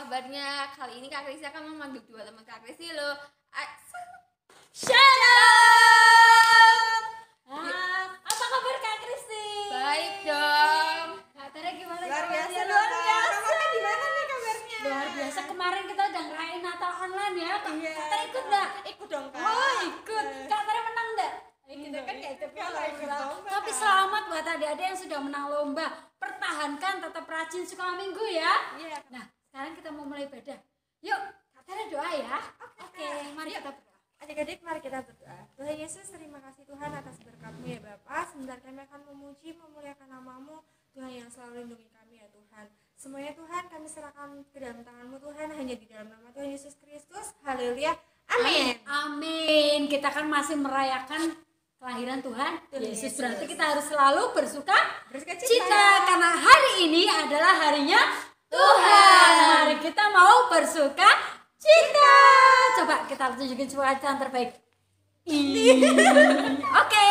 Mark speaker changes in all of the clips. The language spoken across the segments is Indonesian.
Speaker 1: kabarnya? Kali ini Kak Kristi akan memanggil dua teman Kak Kristi loh.
Speaker 2: Shalom. Apa kabar Kak Kristi?
Speaker 1: Baik dong.
Speaker 2: Kak Tere gimana?
Speaker 3: Luar biasa,
Speaker 2: Luar biasa.
Speaker 3: Kakak di mana nih kabarnya?
Speaker 2: Luar biasa, kemarin kita udah ngerayain Natal online ya. Kak
Speaker 3: Iya.
Speaker 2: Tere ikut nggak?
Speaker 3: Ikut dong Kak.
Speaker 2: Oh ikut. Kak Tere menang nggak? Kita kan kayak ikut
Speaker 3: Kalau ikut lomba,
Speaker 2: Tapi
Speaker 3: Kak.
Speaker 2: selamat buat adik-adik yang sudah menang lomba. Pertahankan, tetap rajin sekolah minggu ya.
Speaker 3: Iya.
Speaker 2: Nah, sekarang kita mau mulai ibadah. Yuk, Kak Tere doa ya. Oke, mari kita berdoa.
Speaker 3: Adik-adik mari kita berdoa. Tuhan Yesus, terima kasih Tuhan atas berkat-Mu ya Bapa. Sebentar kami akan memuji, memuliakan nama-Mu, Tuhan yang selalu lindungi kami ya Tuhan. Semuanya Tuhan kami serahkan ke dalam tangan-Mu Tuhan, hanya di dalam nama Tuhan Yesus Kristus. Haleluya. Amin.
Speaker 2: Amin. Kita kan masih merayakan kelahiran Tuhan Yesus.
Speaker 3: Yesus.
Speaker 2: Berarti kita harus selalu bersuka
Speaker 3: Bersukacita.
Speaker 2: cita karena hari ini adalah harinya Tuhan. Mari kita mau bersuka cita. Coba kita tunjukin sukacita yang terbaik. Oke.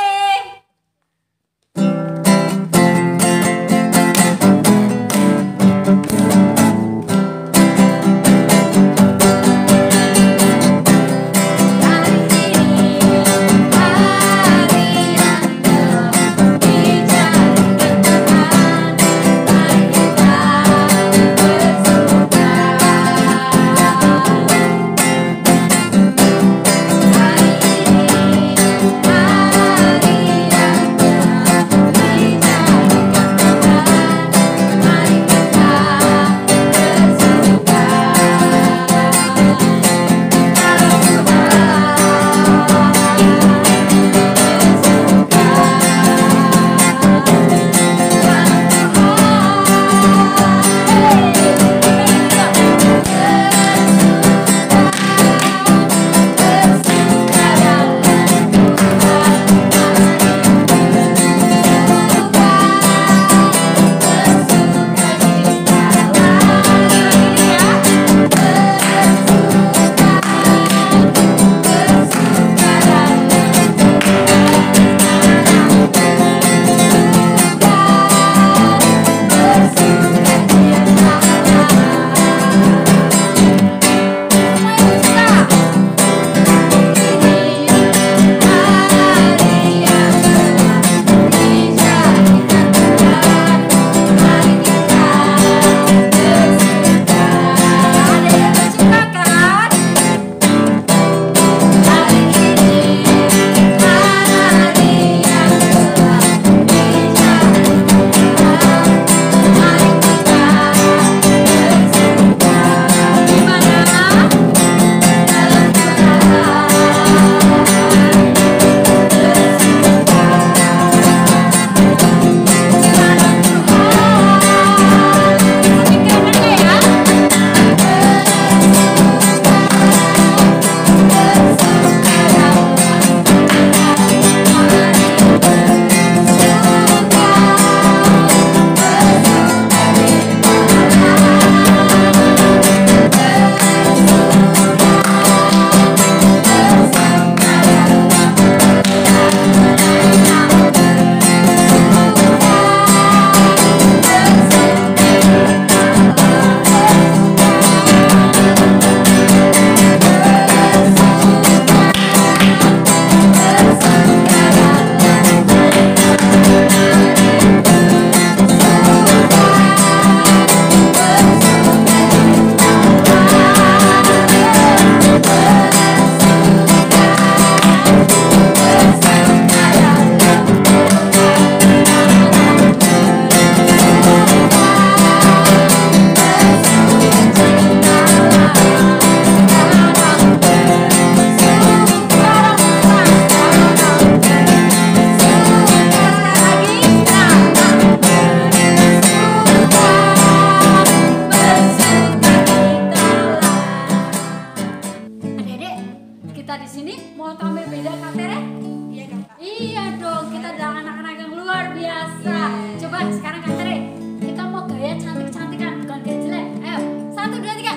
Speaker 2: Kita di sini mau tampil beda Kak Tere?
Speaker 3: Iya Kakak.
Speaker 2: Iya dong, kita adalah anak-anak yang luar biasa. Coba sekarang Kak Tere, kita mau gaya cantik-cantikan, bukan gaya jelek. Ayo, 1, 2, 3.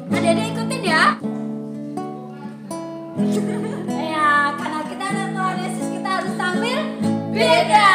Speaker 2: Adik-adik ikutin ya. Ya, karena kita ada Tuhan Yesus, kita harus tampil beda.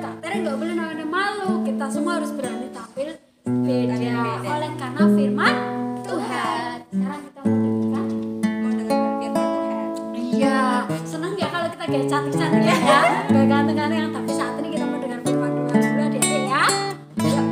Speaker 2: Kak Tere nggak boleh namanya malu. Kita semua harus berani tampil beda. Oleh karena firman Tuhan. Sekarang kita mau dengarkan.
Speaker 3: Mau dengarkan firman Tuhan.
Speaker 2: Iya, senang ya kalau kita kayak cantik-cantik ya. Gak ganteng-ganteng. Tapi saat ini kita mau dengar firman Tuhan dulu adik-adik ya. Yuk.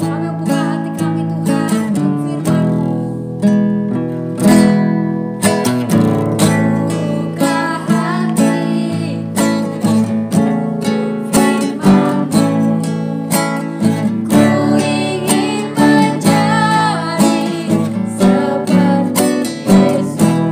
Speaker 2: Kami buka hati kami Tuhan untuk firman-Mu. Buka hati firman-Mu. Ku ingin menjadi seperti Yesus.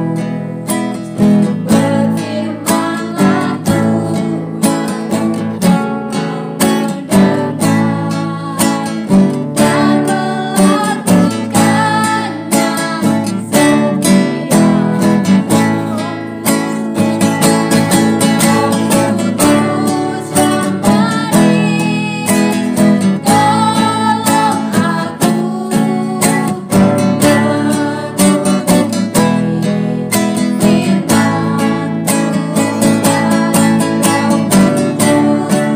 Speaker 2: Berfirmanlah Tuhan, dan melakukannya setiap Kudus yang manis,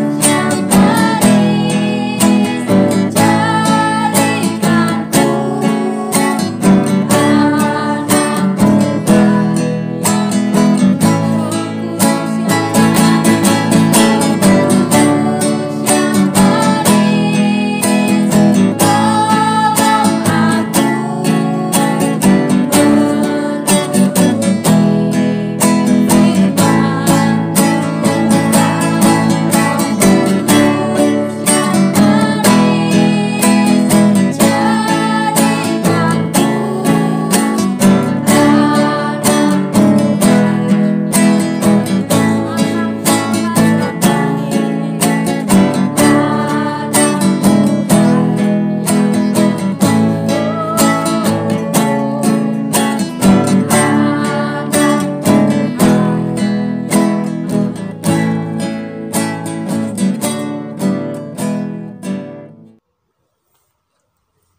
Speaker 2: tolong aku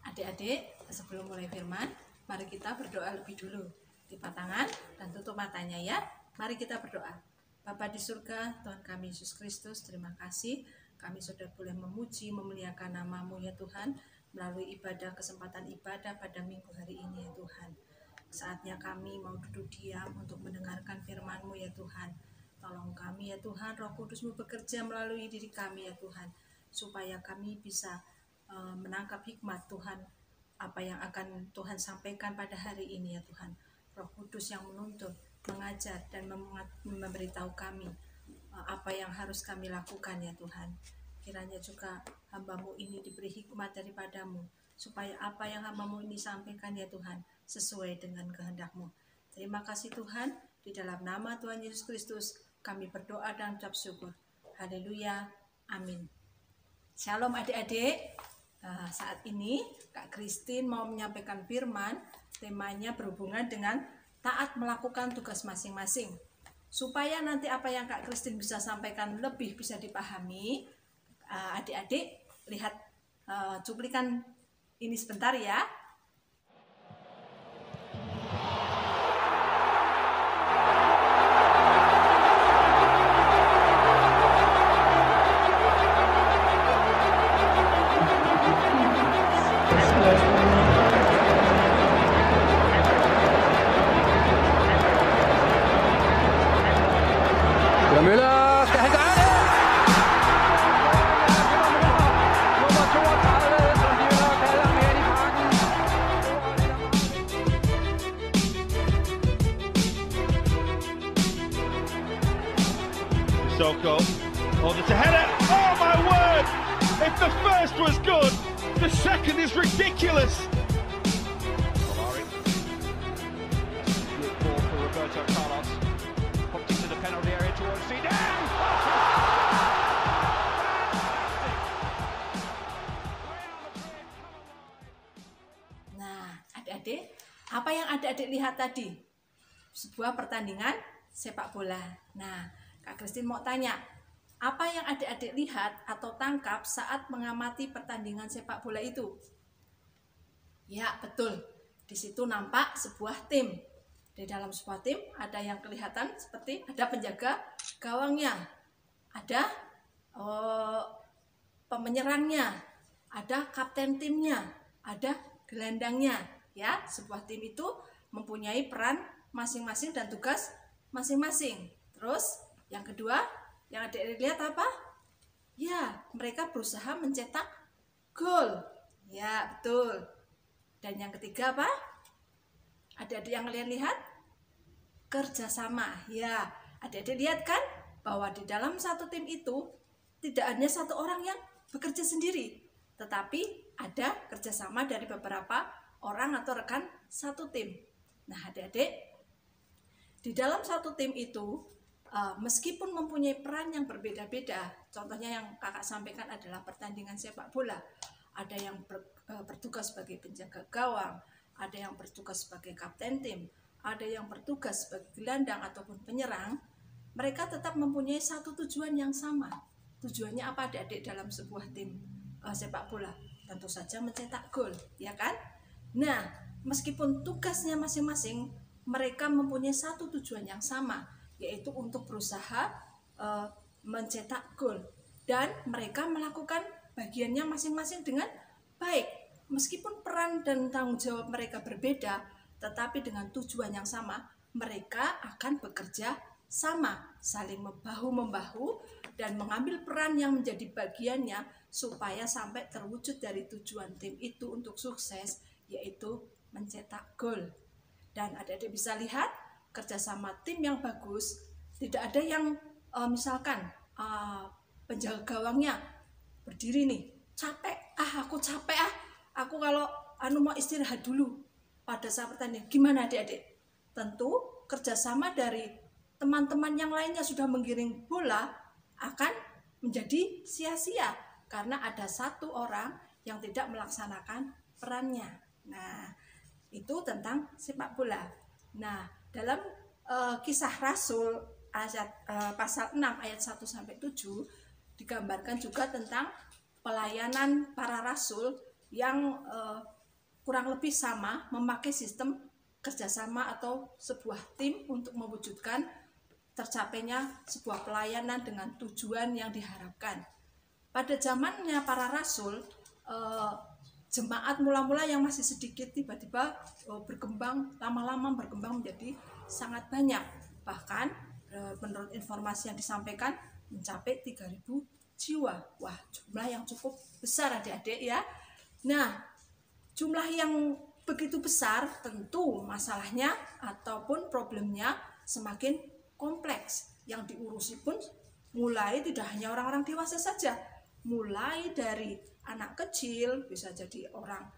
Speaker 4: Adik-adik, sebelum mulai firman, mari kita berdoa lebih dulu. Lipat tangan dan tutup matanya ya. Mari kita berdoa. Bapa di surga, Tuhan kami Yesus Kristus, terima kasih. Kami sudah boleh memuji, memuliakan nama-Mu ya Tuhan, melalui kesempatan ibadah pada minggu hari ini ya Tuhan. Saatnya kami mau duduk diam untuk mendengarkan firman-Mu ya Tuhan. Tolong kami ya Tuhan, Roh Kudus-Mu bekerja melalui diri kami ya Tuhan, supaya kami bisa menangkap hikmat Tuhan, apa yang akan Tuhan sampaikan pada hari ini ya Tuhan. Roh Kudus yang menuntun, mengajar dan memberitahu kami apa yang harus kami lakukan ya Tuhan. Kiranya juga hamba-Mu ini diberi hikmat daripadamu, supaya apa yang hamba-Mu ini sampaikan ya Tuhan sesuai dengan kehendak-Mu. Terima kasih Tuhan, di dalam nama Tuhan Yesus Kristus kami berdoa dan ucap syukur. Haleluya, amin. Shalom adik-adik. Saat ini Kak Christine mau menyampaikan firman. Temanya berhubungan dengan taat melakukan tugas masing-masing. Supaya nanti apa yang Kak Christine bisa sampaikan lebih bisa dipahami, adik-adik lihat cuplikan ini sebentar ya.
Speaker 5: The first was good. The second is ridiculous. Solari. Good ball for Roberto Carlos. Popped into the penalty area towards Zidane.
Speaker 4: Nah, adik-adik, apa yang adik-adik lihat tadi? Sebuah pertandingan sepak bola. Nah, Kak Christine mau tanya, apa yang adik-adik lihat atau tangkap saat mengamati pertandingan sepak bola itu? Ya, betul. Di situ nampak sebuah tim. Di dalam sebuah tim ada yang kelihatan seperti ada penjaga gawangnya, ada penyerangnya, ada kapten timnya, ada gelandangnya. Ya, sebuah tim itu mempunyai peran masing-masing dan tugas masing-masing. Terus yang kedua, yang adik-adik lihat apa? Ya, mereka berusaha mencetak gol. Ya, betul. Dan yang ketiga apa? Adik-adik yang kalian lihat? Kerjasama. Ya, adik-adik lihat kan bahwa di dalam satu tim itu tidak hanya satu orang yang bekerja sendiri, tetapi ada kerjasama dari beberapa orang atau rekan satu tim. Nah, adik-adik, di dalam satu tim itu meskipun mempunyai peran yang berbeda-beda, contohnya yang kakak sampaikan adalah pertandingan sepak bola, ada yang bertugas sebagai penjaga gawang, ada yang bertugas sebagai kapten tim, ada yang bertugas sebagai gelandang ataupun penyerang, mereka tetap mempunyai satu tujuan yang sama. Tujuannya apa adik-adik dalam sebuah tim sepak bola? Tentu saja mencetak gol, ya kan? Nah, meskipun tugasnya masing-masing, mereka mempunyai satu tujuan yang sama, yaitu untuk berusaha mencetak gol. Dan mereka melakukan bagiannya masing-masing dengan baik. Meskipun peran dan tanggung jawab mereka berbeda, tetapi dengan tujuan yang sama, mereka akan bekerja sama, saling membahu-membahu dan mengambil peran yang menjadi bagiannya supaya sampai terwujud dari tujuan tim itu untuk sukses, yaitu mencetak gol. Dan adik-adik bisa lihat kerjasama tim yang bagus, tidak ada yang misalkan penjaga gawangnya berdiri nih, aku capek aku kalau mau istirahat dulu pada saat pertandingan. Gimana adik-adik? Tentu kerjasama dari teman-teman yang lainnya sudah menggiring bola akan menjadi sia-sia karena ada satu orang yang tidak melaksanakan perannya. Nah, itu tentang sepak bola. Nah, dalam kisah Rasul pasal 6 ayat 1 sampai 7 digambarkan juga tentang pelayanan para rasul yang kurang lebih sama, memakai sistem kerjasama atau sebuah tim untuk mewujudkan tercapainya sebuah pelayanan dengan tujuan yang diharapkan. Pada zamannya para rasul, jemaat mula-mula yang masih sedikit tiba-tiba berkembang, lama-lama berkembang menjadi sangat banyak. Bahkan menurut informasi yang disampaikan mencapai 3.000 jiwa. Wah, jumlah yang cukup besar adik-adik ya. Nah, jumlah yang begitu besar tentu masalahnya ataupun problemnya semakin kompleks. Yang diurusi pun mulai tidak hanya orang-orang dewasa saja, mulai dari anak kecil, bisa jadi orang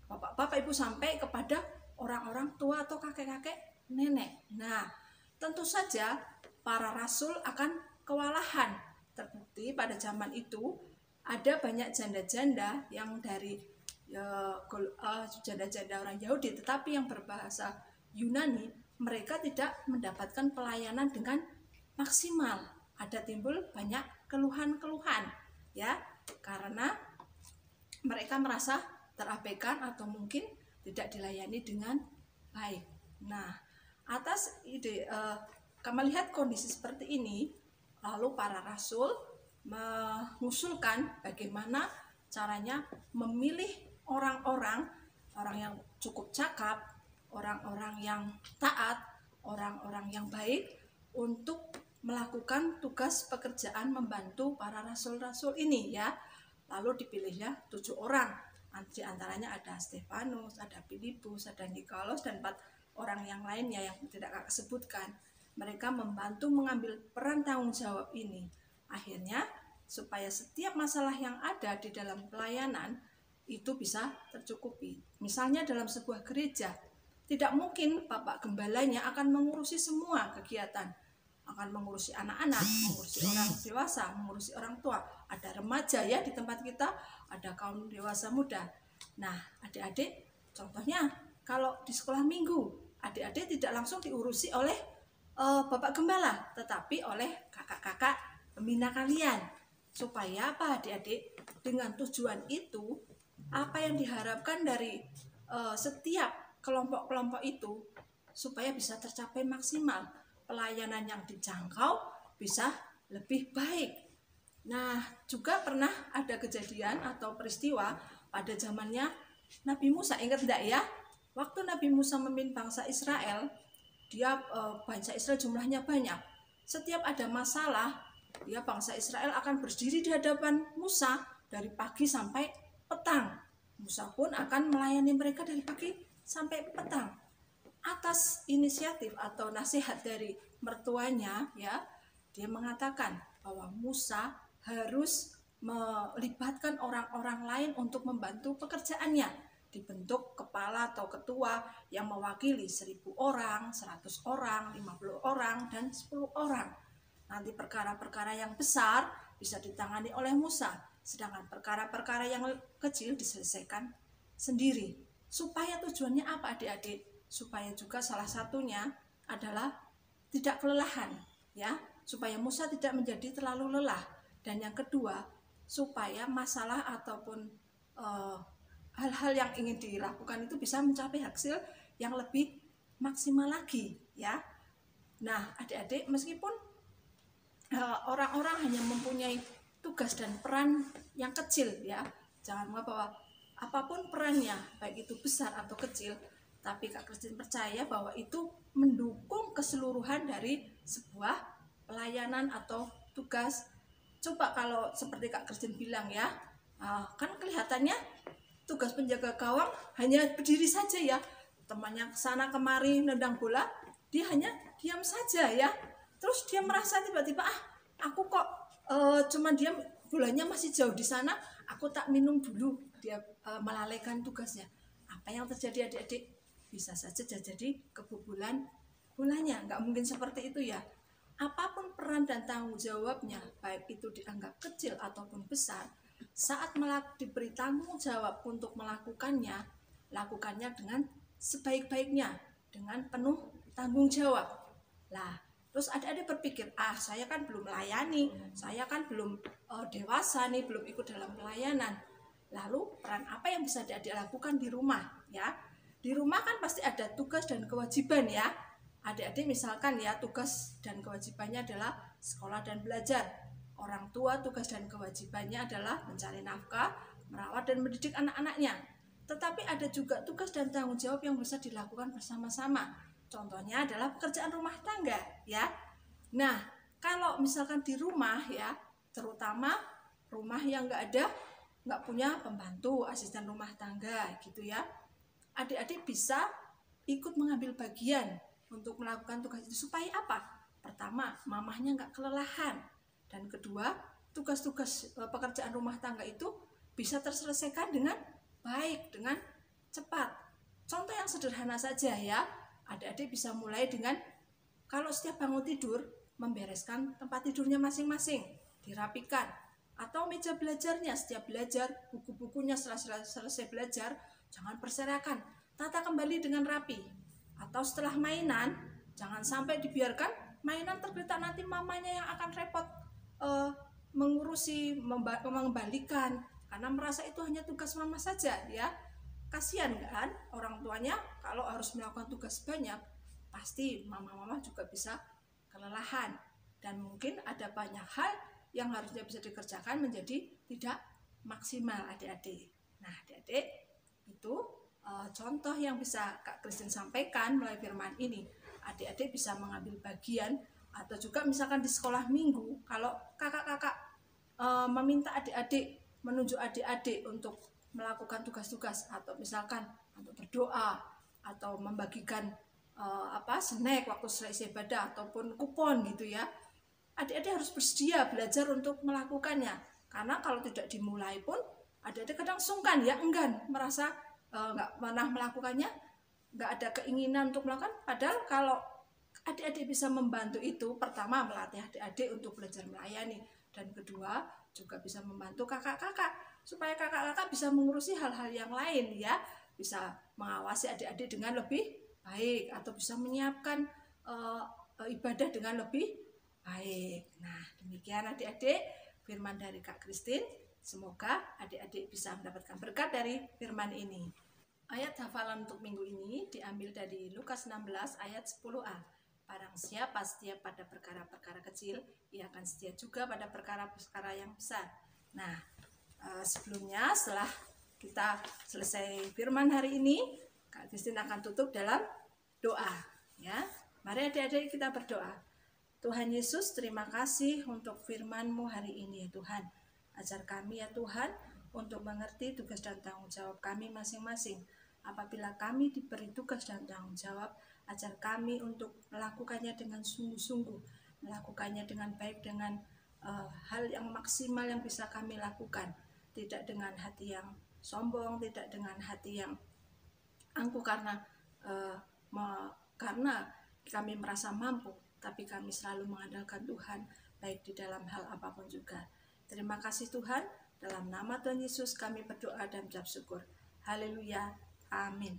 Speaker 4: bapak-bapak ibu sampai kepada orang-orang tua atau kakek-kakek nenek. Nah, tentu saja para rasul akan kewalahan. Terbukti pada zaman itu ada banyak janda-janda yang dari janda-janda orang Yahudi, tetapi yang berbahasa Yunani, mereka tidak mendapatkan pelayanan dengan maksimal. Ada timbul banyak keluhan-keluhan, ya, karena mereka merasa terabaikan atau mungkin tidak dilayani dengan baik. Nah, atas ide kami lihat kondisi seperti ini, lalu para rasul mengusulkan bagaimana caranya memilih orang yang cukup cakap, orang-orang yang taat, orang-orang yang baik untuk melakukan tugas pekerjaan membantu para rasul-rasul ini, ya. Lalu dipilihnya 7 orang. Di antaranya ada Stefanus, ada Filipus, ada Nikolas, dan 4 orang yang lainnya yang tidak Kak sebutkan. Mereka membantu mengambil peran tanggung jawab ini. Akhirnya supaya setiap masalah yang ada di dalam pelayanan itu bisa tercukupi. Misalnya dalam sebuah gereja, tidak mungkin Bapak Gembalanya akan mengurusi semua kegiatan, akan mengurusi anak-anak, mengurusi orang dewasa, mengurusi orang tua. Ada remaja ya di tempat kita, ada kaum dewasa muda. Nah, adik-adik, contohnya kalau di sekolah minggu, adik-adik tidak langsung diurusi oleh Bapak Gembala, tetapi oleh kakak-kakak pembina kalian. Supaya apa adik-adik? Dengan tujuan itu, apa yang diharapkan dari setiap kelompok-kelompok itu supaya bisa tercapai maksimal, pelayanan yang dijangkau bisa lebih baik. Nah, juga pernah ada kejadian atau peristiwa pada zamannya Nabi Musa, ingat enggak ya? Waktu Nabi Musa memimpin bangsa Israel, bangsa Israel jumlahnya banyak. Setiap ada masalah, bangsa Israel akan berdiri di hadapan Musa dari pagi sampai petang. Musa pun akan melayani mereka dari pagi sampai petang. Atas inisiatif atau nasihat dari mertuanya, ya, dia mengatakan bahwa Musa harus melibatkan orang-orang lain untuk membantu pekerjaannya. Dibentuk kepala atau ketua yang mewakili 1000 orang, 100 orang, 50 orang, dan 10 orang. Nanti perkara-perkara yang besar bisa ditangani oleh Musa, sedangkan perkara-perkara yang kecil diselesaikan sendiri. Supaya tujuannya apa adik-adik? Supaya juga salah satunya adalah tidak kelelahan, ya, supaya Musa tidak menjadi terlalu lelah. Dan yang kedua, supaya masalah ataupun hal-hal yang ingin dilakukan itu bisa mencapai hasil yang lebih maksimal lagi, ya. Nah, adik-adik, meskipun orang-orang hanya mempunyai tugas dan peran yang kecil, ya, jangan lupa bahwa apapun perannya, baik itu besar atau kecil, tapi Kak Christine percaya bahwa itu mendukung keseluruhan dari sebuah pelayanan atau tugas. Coba kalau seperti Kak Christine bilang ya, kan kelihatannya tugas penjaga gawang hanya berdiri saja ya, temannya kesana kemari nendang bola, dia hanya diam saja ya. Terus dia merasa tiba-tiba, aku kok cuman diam, bolanya masih jauh di sana, aku tak minum dulu. Dia melalaikan tugasnya. Apa yang terjadi adik-adik? Bisa saja jadi kebobolan bolanya. Nggak mungkin seperti itu ya. Apapun peran dan tanggung jawabnya, baik itu dianggap kecil ataupun besar, saat diberi tanggung jawab untuk melakukannya, lakukannya dengan sebaik-baiknya, dengan penuh tanggung jawab. Lah, terus adik-adik berpikir, saya kan belum melayani, saya kan belum dewasa nih, belum ikut dalam pelayanan. Lalu peran apa yang bisa adik-adik lakukan di rumah, ya? Di rumah kan pasti ada tugas dan kewajiban ya. Adik-adik misalkan ya, tugas dan kewajibannya adalah sekolah dan belajar. Orang tua tugas dan kewajibannya adalah mencari nafkah, merawat dan mendidik anak-anaknya. Tetapi ada juga tugas dan tanggung jawab yang bisa dilakukan bersama-sama. Contohnya adalah pekerjaan rumah tangga, ya. Nah, kalau misalkan di rumah ya, terutama rumah yang nggak punya pembantu, asisten rumah tangga gitu ya, adik-adik bisa ikut mengambil bagian untuk melakukan tugas itu. Supaya apa? Pertama, mamahnya nggak kelelahan. Dan kedua, tugas-tugas pekerjaan rumah tangga itu bisa terselesaikan dengan baik, dengan cepat. Contoh yang sederhana saja ya, adik-adik bisa mulai dengan kalau setiap bangun tidur, membereskan tempat tidurnya masing-masing, dirapikan. Atau meja belajarnya, setiap belajar, buku-bukunya setelah selesai belajar, jangan berserakan, tata kembali dengan rapi. Atau setelah mainan, jangan sampai dibiarkan mainan tergeletak, nanti mamanya yang akan repot mengurusi, mengembalikan, karena merasa itu hanya tugas mama saja ya. Kasihan kan orang tuanya kalau harus melakukan tugas banyak, pasti mama-mama juga bisa kelelahan. Dan mungkin ada banyak hal yang harusnya bisa dikerjakan menjadi tidak maksimal adik-adik. Nah adik-adik, itu contoh yang bisa Kak Christine sampaikan melalui firman ini. Adik-adik bisa mengambil bagian, atau juga misalkan di sekolah minggu, kalau kakak-kakak meminta adik-adik, menunjuk adik-adik untuk melakukan tugas-tugas, atau misalkan untuk berdoa, atau membagikan snack waktu selesai ibadah, ataupun kupon gitu ya. adik-adik harus bersedia belajar untuk melakukannya. Karena kalau tidak dimulai pun adik-adik kadang sungkan ya, enggan, merasa nggak pernah melakukannya, nggak ada keinginan untuk melakukan. Padahal kalau adik-adik bisa membantu itu, pertama melatih adik-adik untuk belajar melayani, dan kedua juga bisa membantu kakak-kakak supaya kakak-kakak bisa mengurusi hal-hal yang lain ya, bisa mengawasi adik-adik dengan lebih baik atau bisa menyiapkan ibadah dengan lebih baik. Nah, demikian adik-adik firman dari Kak Christine. Semoga adik-adik bisa mendapatkan berkat dari firman ini. Ayat hafalan untuk minggu ini diambil dari Lukas 16 ayat 10a. Barang siapa setia pada perkara-perkara kecil, ia akan setia juga pada perkara-perkara yang besar. Nah, sebelumnya setelah kita selesai firman hari ini, Kak Christine akan tutup dalam doa. Ya, mari adik-adik kita berdoa. Tuhan Yesus, terima kasih untuk firman-Mu hari ini ya Tuhan. Ajar kami ya Tuhan untuk mengerti tugas dan tanggung jawab kami masing-masing. Apabila kami diberi tugas dan tanggung jawab, ajar kami untuk melakukannya dengan sungguh-sungguh, melakukannya dengan baik, dengan hal yang maksimal yang bisa kami lakukan. Tidak dengan hati yang sombong, tidak dengan hati yang angkuh karena kami merasa mampu, tapi kami selalu mengandalkan Tuhan, baik di dalam hal apapun juga. Terima kasih Tuhan, dalam nama Tuhan Yesus kami berdoa dan mengucap syukur. Haleluya, amin.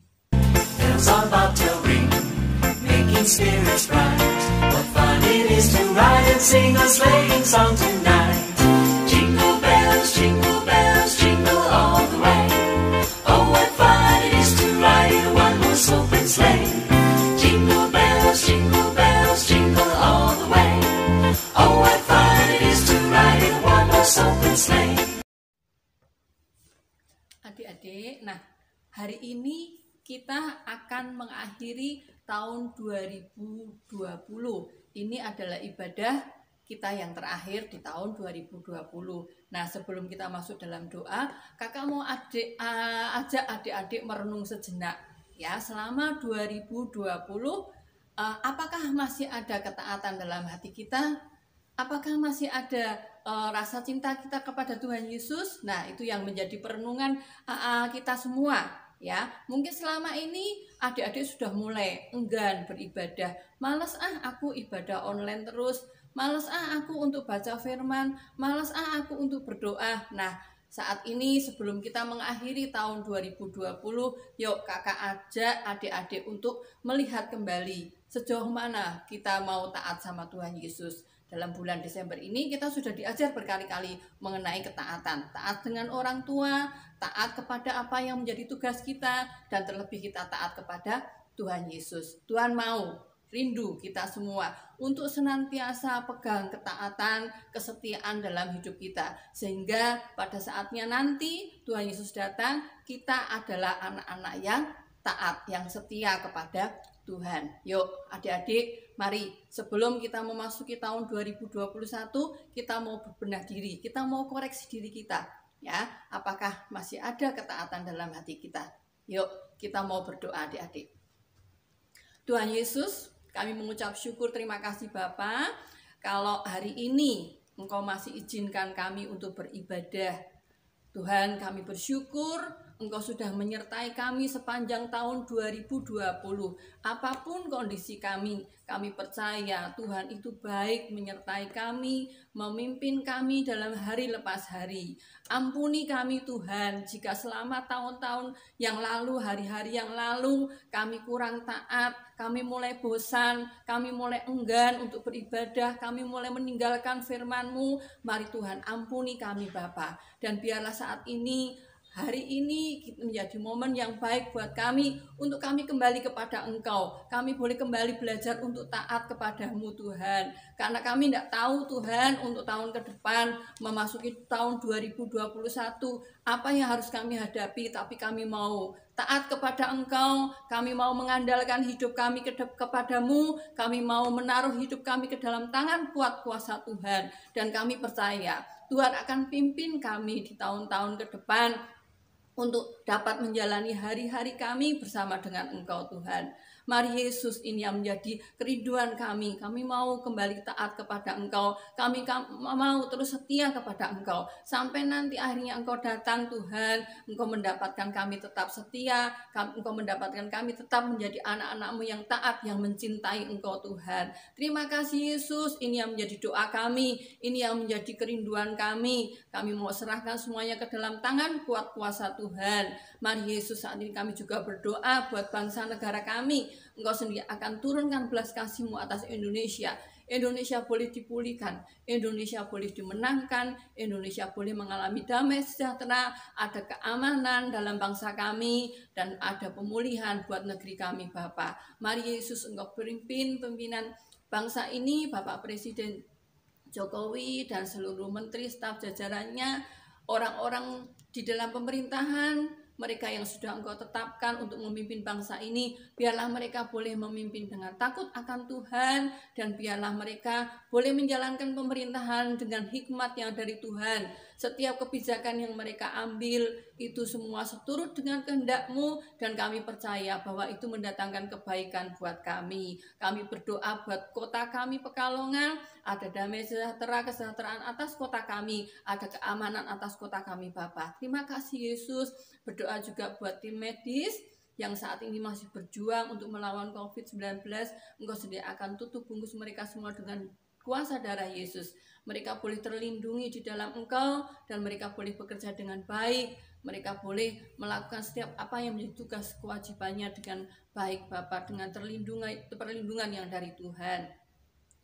Speaker 6: Bells are about to ring, making spirits bright. What fun it is to ride and sing a sleighing song tonight. Jingle bells, jingle all the way. Oh, what fun it is to ride in a one-horse open sleigh. Jingle bells, jingle all the way. Oh, what fun it is to ride in a one-horse open sleigh.
Speaker 4: Adik-adik, nah hari ini kita akan mengakhiri tahun 2020. Ini adalah ibadah kita yang terakhir di tahun 2020. Nah, sebelum kita masuk dalam doa, kakak mau ajak adik-adik merenung sejenak. Ya, selama 2020, apakah masih ada ketaatan dalam hati kita? Apakah masih ada rasa cinta kita kepada Tuhan Yesus? Nah, itu yang menjadi perenungan kita semua. Ya, mungkin selama ini adik-adik sudah mulai enggan beribadah. Males aku ibadah online terus. Males aku untuk baca firman. Males aku untuk berdoa. Nah, saat ini sebelum kita mengakhiri tahun 2020, yuk kakak ajak adik-adik untuk melihat kembali sejauh mana kita mau taat sama Tuhan Yesus. Dalam bulan Desember ini kita sudah diajar berkali-kali mengenai ketaatan. Taat dengan orang tua, taat kepada apa yang menjadi tugas kita, dan terlebih kita taat kepada Tuhan Yesus. Tuhan mau, rindu kita semua untuk senantiasa pegang ketaatan, kesetiaan dalam hidup kita. Sehingga pada saatnya nanti Tuhan Yesus datang, kita adalah anak-anak yang taat, yang setia kepada Tuhan. Yuk adik-adik, mari sebelum kita memasuki tahun 2021, kita mau berbenah diri, kita mau koreksi diri kita. Ya, apakah masih ada ketaatan dalam hati kita? Yuk kita mau berdoa adik-adik. Tuhan Yesus, kami mengucap syukur, terima kasih Bapa, kalau hari ini Engkau masih izinkan kami untuk beribadah. Tuhan, kami bersyukur Engkau sudah menyertai kami sepanjang tahun 2020. Apapun kondisi kami percaya Tuhan itu baik menyertai kami, memimpin kami dalam hari lepas hari. Ampuni kami Tuhan, jika selama tahun-tahun yang lalu, hari-hari yang lalu, kami kurang taat, kami mulai bosan, kami mulai enggan untuk beribadah, kami mulai meninggalkan firman-Mu. Mari Tuhan ampuni kami Bapa, dan biarlah saat ini, hari ini menjadi momen yang baik buat kami untuk kami kembali kepada Engkau. Kami boleh kembali belajar untuk taat kepadamu Tuhan. Karena kami tidak tahu Tuhan untuk tahun ke depan memasuki tahun 2021 apa yang harus kami hadapi. Tapi kami mau taat kepada Engkau. Kami mau mengandalkan hidup kami kepadamu. Kami mau menaruh hidup kami ke dalam tangan kuat kuasa Tuhan. Dan kami percaya Tuhan akan pimpin kami di tahun-tahun ke depan untuk dapat menjalani hari-hari kami bersama dengan Engkau Tuhan.
Speaker 7: Mari Yesus, ini yang menjadi kerinduan kami. Kami mau kembali taat kepada Engkau. Kami mau terus setia kepada Engkau. Sampai nanti akhirnya Engkau datang Tuhan, Engkau mendapatkan kami tetap setia, Engkau mendapatkan kami tetap menjadi anak-anak-Mu yang taat, yang mencintai Engkau Tuhan. Terima kasih Yesus, ini yang menjadi doa kami, ini yang menjadi kerinduan kami. Kami mau serahkan semuanya ke dalam tangan kuat kuasa Tuhan. Mari Yesus, saat ini kami juga berdoa buat bangsa negara kami. Engkau sendiri akan turunkan belas kasih-Mu atas Indonesia. Indonesia boleh dipulihkan, Indonesia boleh dimenangkan, Indonesia boleh mengalami damai sejahtera, ada keamanan dalam bangsa kami, dan ada pemulihan buat negeri kami Bapa. Mari Yesus, Engkau pimpin pimpinan bangsa ini, Bapak Presiden Jokowi dan seluruh menteri, staf jajarannya, orang-orang di dalam pemerintahan, mereka yang sudah Engkau tetapkan untuk memimpin bangsa ini, biarlah mereka boleh memimpin dengan takut akan Tuhan, dan biarlah mereka boleh menjalankan pemerintahan dengan hikmat yang dari Tuhan. Setiap kebijakan yang mereka ambil itu semua seturut dengan kehendak-Mu, dan kami percaya bahwa itu mendatangkan kebaikan buat kami. Kami berdoa buat kota kami Pekalongan, ada damai sejahtera, kesejahteraan atas kota kami, ada keamanan atas kota kami Bapa. Terima kasih Yesus. Berdoa juga buat tim medis yang saat ini masih berjuang untuk melawan COVID-19. Engkau sendiri akan tutup bungkus mereka semua dengan kuasa darah Yesus. Mereka boleh terlindungi di dalam Engkau, dan mereka boleh bekerja dengan baik. Mereka boleh melakukan setiap apa yang menjadi tugas kewajibannya dengan baik Bapa, dengan perlindungan yang dari Tuhan.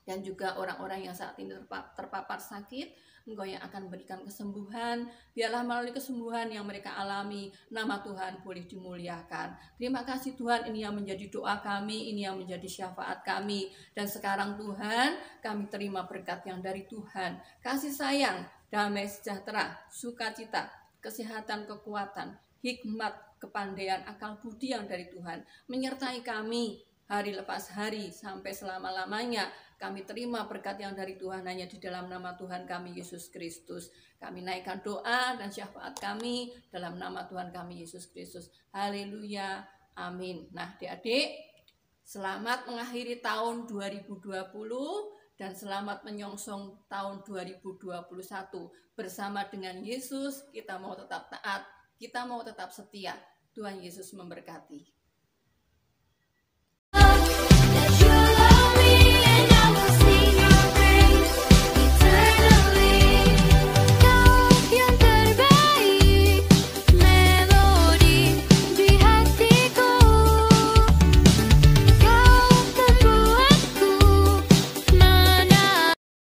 Speaker 7: Dan juga orang-orang yang saat ini terpapar sakit, Engkau yang akan berikan kesembuhan. Biarlah melalui kesembuhan yang mereka alami, nama Tuhan boleh dimuliakan. Terima kasih Tuhan, ini yang menjadi doa kami, ini yang menjadi syafaat kami. Dan sekarang Tuhan, kami terima berkat yang dari Tuhan. Kasih sayang, damai sejahtera, sukacita, kesehatan, kekuatan, hikmat, kepandaian, akal budi yang dari Tuhan menyertai kami hari lepas hari sampai selama-lamanya. Kami terima berkat yang dari Tuhan hanya di dalam nama Tuhan kami Yesus Kristus. Kami naikkan doa dan syafaat kami dalam nama Tuhan kami Yesus Kristus. Haleluya, amin. Nah adik-adik, selamat mengakhiri tahun 2020 dan selamat menyongsong tahun 2021. Bersama dengan Yesus kita mau tetap taat, kita mau tetap setia. Tuhan Yesus memberkati.